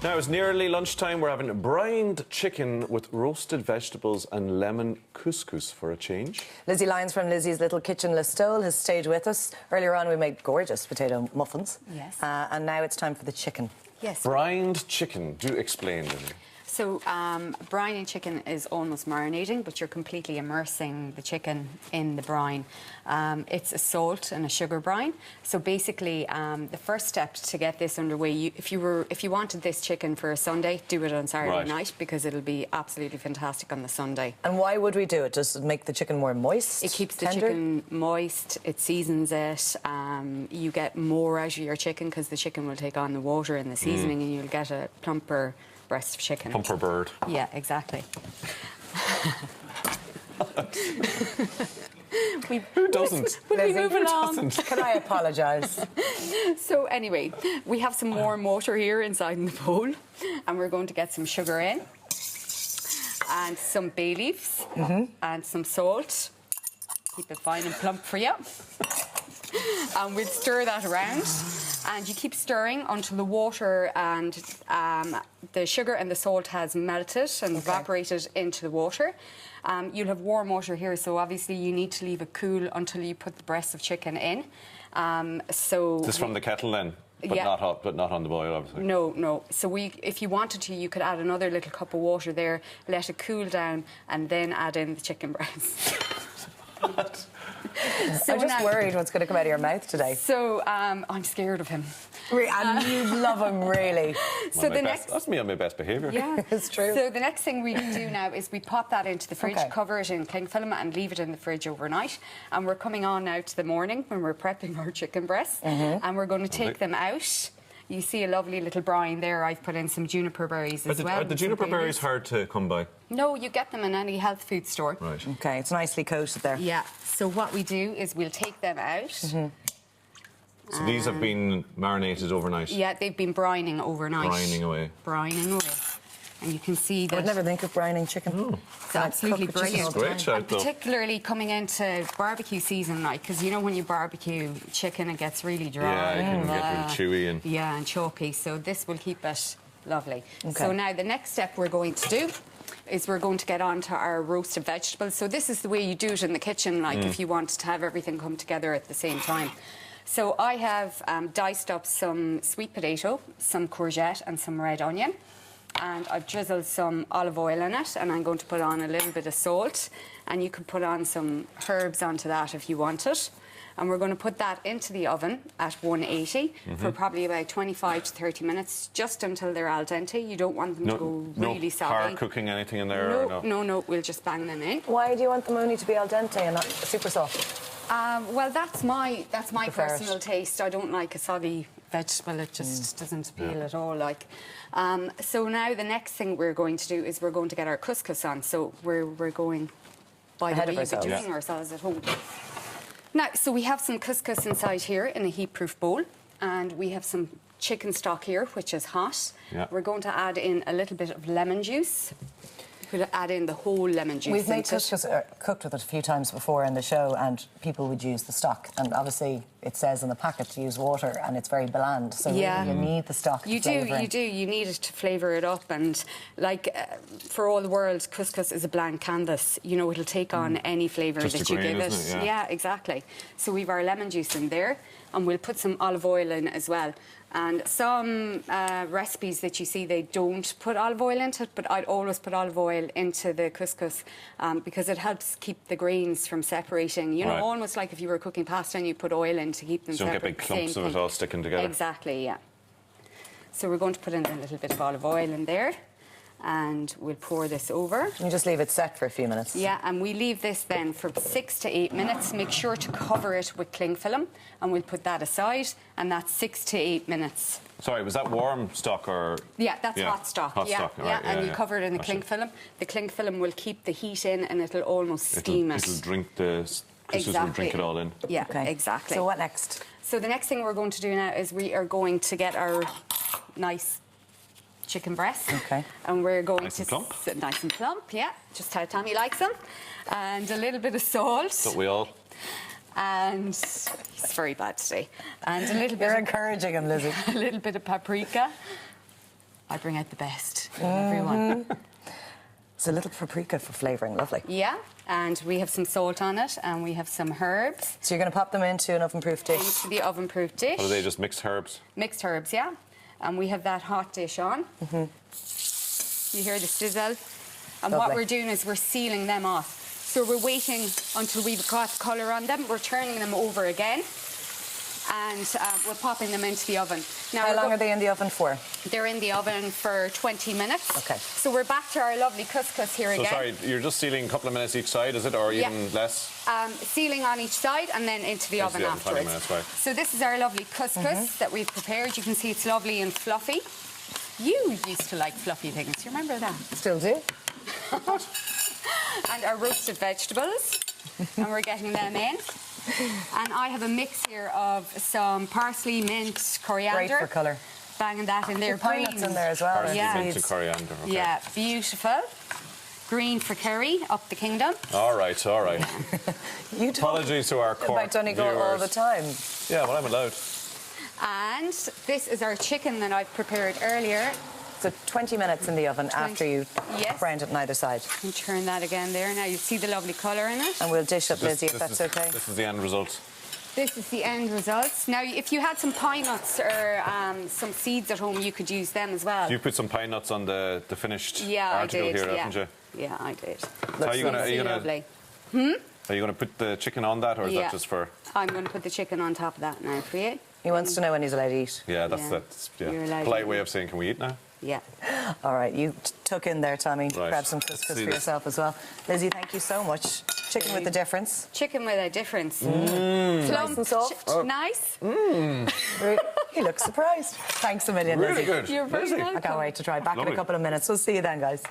Now it's nearly lunchtime. We're having brined chicken with roasted vegetables and lemon couscous for a change. Lizzy Lyons from Lizzy's Little Kitchen Listowel has stayed with us. Earlier on we made gorgeous potato muffins. Yes. And now it's time for the chicken. Yes. Brined chicken. Do explain, Lizzy. So brining chicken is almost marinating, but you're completely immersing the chicken in the brine. It's a salt and a sugar brine. So basically, the first step to get this underway, if you wanted this chicken for a Sunday, do it on Saturday night because it'll be absolutely fantastic on the Sunday. And why would we do it? Does it make the chicken more moist? It keeps the tender? chicken moist. It seasons it. You get more out of your chicken because the chicken will take on the water and the seasoning, and you'll get a plumper breast of chicken. Plumper bird. Yeah, exactly. Who doesn't? We move along. Doesn't? Can I apologise? So anyway, we have some warm water here inside in the bowl, and we're going to get some sugar in, and some bay leaves, and some salt. Keep it fine and plump for you. And we'll stir that around, and you keep stirring until the water and the sugar and the salt has melted and evaporated into the water. You'll have warm water here, so obviously you need to leave it cool until you put the breast of chicken in. This from the kettle then? But not hot, but not on the boil, obviously. No. So if you wanted to, you could add another little cup of water there, let it cool down, and then add in the chicken breast. So I'm just worried what's going to come out of your mouth today. So I'm scared of him. And you love him, really. So that's me on my best behaviour. Yeah, it's true. So the next thing we do now is we pop that into the fridge, cover it in cling film, and leave it in the fridge overnight. And we're coming on now to the morning when we're prepping our chicken breasts, and we're going to take them out. You see a lovely little brine there. I've put in some juniper berries as well. Are the juniper berries hard to come by? No, you get them in any health food store. Right. OK, it's nicely coated there. Yeah. So what we do is we'll take them out. So these have been marinated overnight? Yeah, they've been brining overnight. Brining away. Brining away. And you can see that... I would never think of brining chicken. Oh. It's absolutely brilliant. It's great shout, though. Particularly coming into barbecue season, like, because you know when you barbecue chicken, it gets really dry. Yeah, it can get really chewy. Yeah, and chalky. So this will keep it lovely. So now the next step we're going to do is we're going to get on to our roasted vegetables. So this is the way you do it in the kitchen, like if you want to have everything come together at the same time. So I have diced up some sweet potato, some courgette and some red onion. And I've drizzled some olive oil in it, and I'm going to put on a little bit of salt, and you can put on some herbs onto that if you want it. And we're going to put that into the oven at 180 for probably about 25 to 30 minutes, just until they're al dente. You don't want them to go really soggy. No hard cooking anything in there? No, we'll just bang them in. Why do you want them only to be al dente and not super soft? Well, that's my personal taste. I don't like a soggy vegetable. It just doesn't appeal at all. Like, so now the next thing we're going to do is we're going to get our couscous on. So we're going by the way we're doing ourselves at home. Now, so we have some couscous inside here in a heat-proof bowl, and we have some chicken stock here, which is hot. Yeah. We're going to add in a little bit of lemon juice. We'll add in the whole lemon juice. We've made couscous, cooked with it a few times before in the show, and people would use the stock. And obviously, it says in the packet to use water, and it's very bland. So really you need the stock. You do. You need it to flavour it up. And like for all the world, couscous is a blank canvas. You know, it'll take on any flavour that you give it. Yeah, exactly. So we've our lemon juice in there, and we'll put some olive oil in as well. And some recipes that you see, they don't put olive oil into it, but I'd always put olive oil into the couscous because it helps keep the grains from separating. You know, almost like if you were cooking pasta and you put oil in to keep them separate. So you don't get big clumps of it all sticking together. Exactly, yeah. So we're going to put in a little bit of olive oil in there, and we'll pour this over. You just leave it set for a few minutes. Yeah, and we leave this then for 6 to 8 minutes. Make sure to cover it with cling film, and we'll put that aside, and that's 6 to 8 minutes. Sorry, was that warm stock or...? Yeah, that's hot stock. Hot stock, and you cover it in the cling film. The cling film will keep the heat in, and it'll almost steam it. It'll drink the... Couscous will drink it all in. Yeah, exactly. So what next? So the next thing we're going to do now is we are going to get our nice chicken breast. And we're going nice and plump. Nice and plump, yeah. Just how Tommy likes them. And a little bit of salt. Don't we all? And he's very bad today. And a little bit. You're encouraging him, Lizzy. A little bit of paprika. I bring out the best in everyone. It's a little paprika for flavouring, lovely. Yeah, and we have some salt on it, and we have some herbs. So you're going to pop them into an oven-proof dish? Into the oven-proof dish. Or are they just mixed herbs? Mixed herbs, yeah. And we have that hot dish on. You hear the sizzle? And Lovely. what we're doing is we're sealing them off. So we're waiting until we've got colour on them. We're turning them over again. And we're popping them into the oven. Now, How long are they in the oven for? They're in the oven for 20 minutes. Okay. So we're back to our lovely couscous here again. So sorry, you're just sealing a couple of minutes each side, is it, or even less? Sealing on each side and then into the oven afterwards. 20 minutes, right. So this is our lovely couscous that we've prepared. You can see it's lovely and fluffy. You used to like fluffy things. You remember that? Still do. And our roasted vegetables. And we're getting them in. And I have a mix here of some parsley, mint, coriander. Great for colour. Banging that in there. Pine nuts in there as well. Parsley, Yeah. mint and coriander. Okay. Yeah, beautiful. Green for curry, up the kingdom. All right, all right. You talk Apologies to our Cork about Donegal all the time. Yeah, well, I'm allowed. And this is our chicken that I've prepared earlier. So 20 minutes in the oven after you Yes. browned it on either side. And turn that again there. Now you see the lovely colour in it. And we'll dish up Lizzie if that's okay. This is the end result. This is the end result. Now, if you had some pine nuts or some seeds at home, you could use them as well. You put some pine nuts on the finished Yeah, article I did. here, Yeah. haven't you? Yeah, I did. So are you gonna Lovely. are you gonna put the chicken on that, or is Yeah. that just for? I'm going to put the chicken on top of that now for you. He wants to know when he's allowed to eat. Yeah, Yeah. that's You're allowed polite to. way of saying, can we eat now? Yeah. All right, you tuck in there, Tommy. Right. Grab some Let's couscous see for this. yourself as well. Lizzie, thank you so much. Chicken with the difference. Chicken with a difference. Nice and soft. Nice. He looks surprised. Thanks a million, Really Lizzie. good. You're very Lizzie. welcome. I can't wait to try. Back in Lovely. a couple of minutes. We'll see you then, guys.